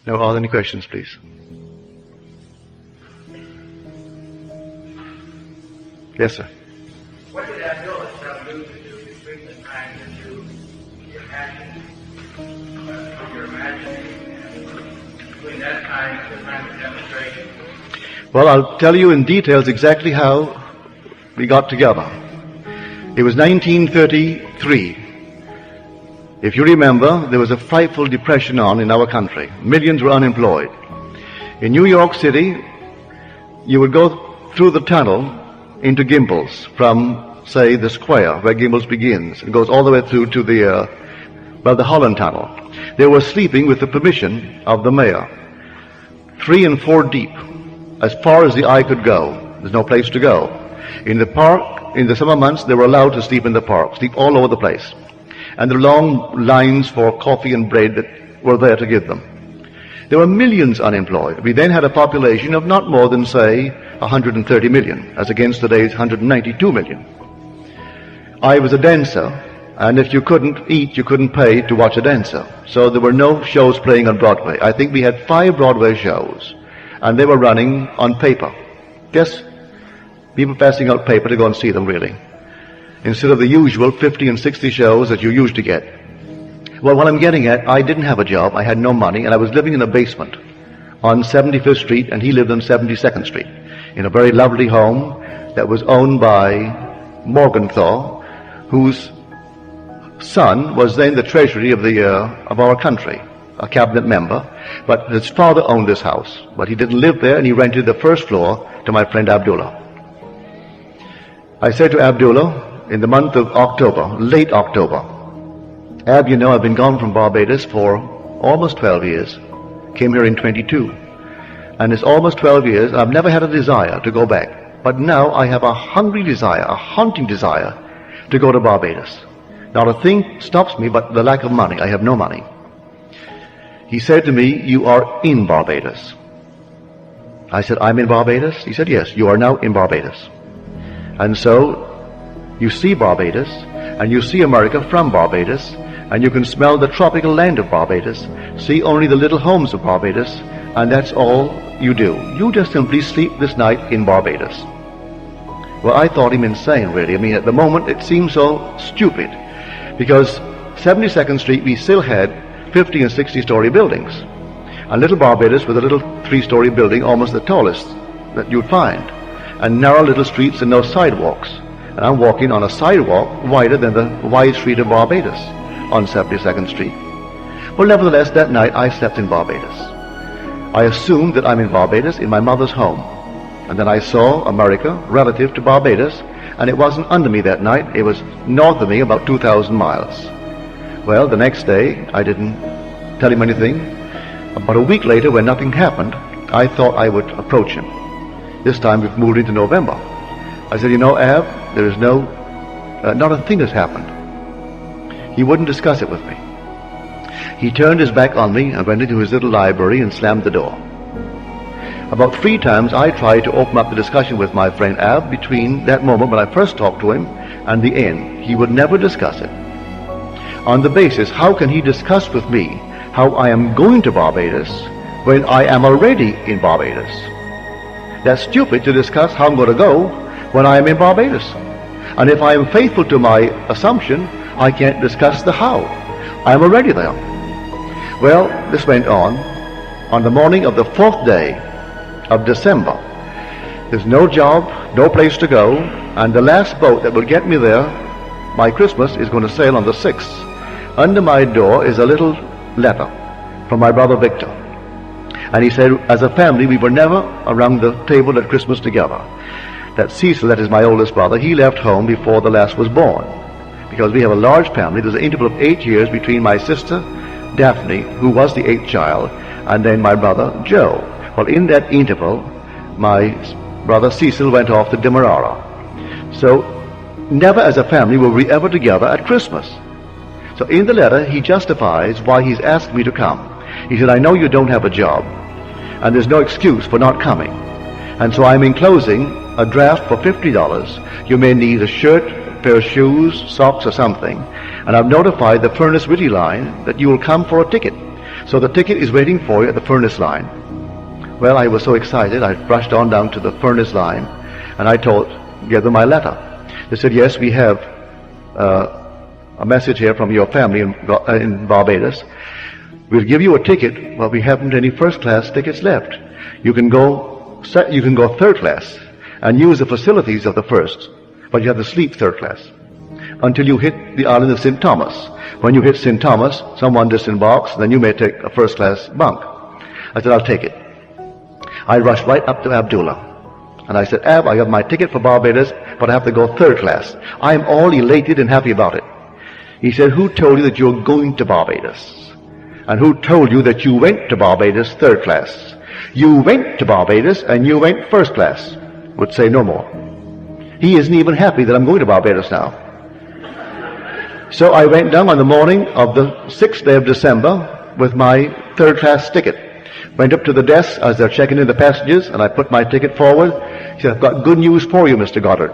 No, are there any questions, please? Yes, sir. What did Abdullah tell you to do between the time that you imagined, you're imagining, and between that time and the time of demonstration? Well, I'll tell you in details exactly how we got together. It was 1933. If you remember, there was a frightful depression on in our country. Millions were unemployed. In New York City, you would go through the tunnel into Gimbels from, say, the square where Gimbels begins. It goes all the way through to the Holland Tunnel. They were sleeping with the permission of the mayor. 3 and 4 deep, as far as the eye could go. There's no place to go. In the park, in the summer months, they were allowed to sleep in the park, sleep all over the place. And the long lines for coffee and bread that were there to give them. There were millions unemployed. We then had a population of not more than, say, 130 million, as against today's 192 million. I was a dancer, and if you couldn't eat, you couldn't pay to watch a dancer. So there were no shows playing on Broadway. I think we had 5 Broadway shows, and they were running on paper. Yes, people passing out paper to go and see them, really, instead of the usual 50 and 60 shows that you used to get. Well, what I'm getting at, I didn't have a job, I had no money, and I was living in a basement on 75th Street, and he lived on 72nd Street, in a very lovely home that was owned by Morgenthau, whose son was then the treasury of our country, a cabinet member, but his father owned this house, but he didn't live there, and he rented the first floor to my friend Abdullah. I said to Abdullah in the month of October, late October, Ab, you know, I've been gone from Barbados for almost 12 years. Came here in 22. And it's almost 12 years. I've never had a desire to go back. But now I have a hungry desire, a haunting desire to go to Barbados. Not a thing stops me but the lack of money. I have no money. He said to me, you are in Barbados. I said, I'm in Barbados? He said, yes, you are now in Barbados. And so you see Barbados, and you see America from Barbados, and you can smell the tropical land of Barbados, see only the little homes of Barbados, and that's all you do. You just simply sleep this night in Barbados. Well, I thought him insane, really. I mean, at the moment, it seemed so stupid, because 72nd Street, we still had 50 and 60-story buildings. And little Barbados with a little 3-story building, almost the tallest that you'd find, and narrow little streets and no sidewalks. And I'm walking on a sidewalk wider than the wide street of Barbados on 72nd Street. Well, nevertheless, that night I slept in Barbados. I assumed that I'm in Barbados in my mother's home. And then I saw America relative to Barbados, and it wasn't under me that night. It was north of me, about 2,000 miles. Well, the next day, I didn't tell him anything. About a week later, when nothing happened, I thought I would approach him. This time we've moved into November. I said, you know, Ab, there is not a thing has happened. He wouldn't discuss it with me. He turned his back on me and went into his little library and slammed the door. About 3 times I tried to open up the discussion with my friend Ab between that moment when I first talked to him and the end. He would never discuss it. On the basis, how can he discuss with me how I am going to Barbados when I am already in Barbados? That's stupid to discuss how I'm going to go when I am in Barbados. And if I am faithful to my assumption, I can't discuss the how. I am already there. Well, this went on. On the morning of the 4th day of December, there's no job, no place to go, and the last boat that will get me there by Christmas is going to sail on the 6th. Under my door is a little letter from my brother Victor. And he said, as a family, we were never around the table at Christmas together. That Cecil, that is my oldest brother, he left home before the last was born. Because we have a large family, there's an interval of 8 years between my sister, Daphne, who was the 8th child, and then my brother, Joe. Well, in that interval, my brother Cecil went off to Demerara. So, never as a family were we ever together at Christmas. So in the letter, he justifies why he's asked me to come. He said, I know you don't have a job, and there's no excuse for not coming. And so I'm enclosing a draft for $50. You may need a shirt, a pair of shoes, socks, or something. And I've notified the Furnace Whitty line that you will come for a ticket. So the ticket is waiting for you at the furnace line. Well, I was so excited, I rushed on down to the furnace line, and I gave them my letter. They said, yes, we have a message here from your family in Barbados. We'll give you a ticket, but we haven't any first-class tickets left. You can go third class and use the facilities of the first, but you have to sleep third class until you hit the island of St. Thomas. When you hit St. Thomas, someone disembarks, then you may take a first-class bunk. I said, I'll take it. I rushed right up to Abdullah, and I said, Ab, I have my ticket for Barbados, but I have to go third class. I am all elated and happy about it. He said, who told you that you're going to Barbados? And who told you that you went to Barbados third class? You went to Barbados and you went first class. Would say no more. He isn't even happy that I'm going to Barbados now. So I went down on the morning of the 6th day of December with my third class ticket. Went up to the desk as they're checking in the passengers, and I put my ticket forward. He said, I've got good news for you, Mr. Goddard.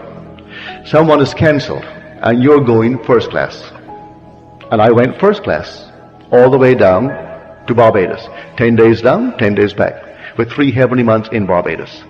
Someone is cancelled and you're going first class. And I went first class all the way down to Barbados. 10 days down, 10 days back, with 3 heavenly months in Barbados.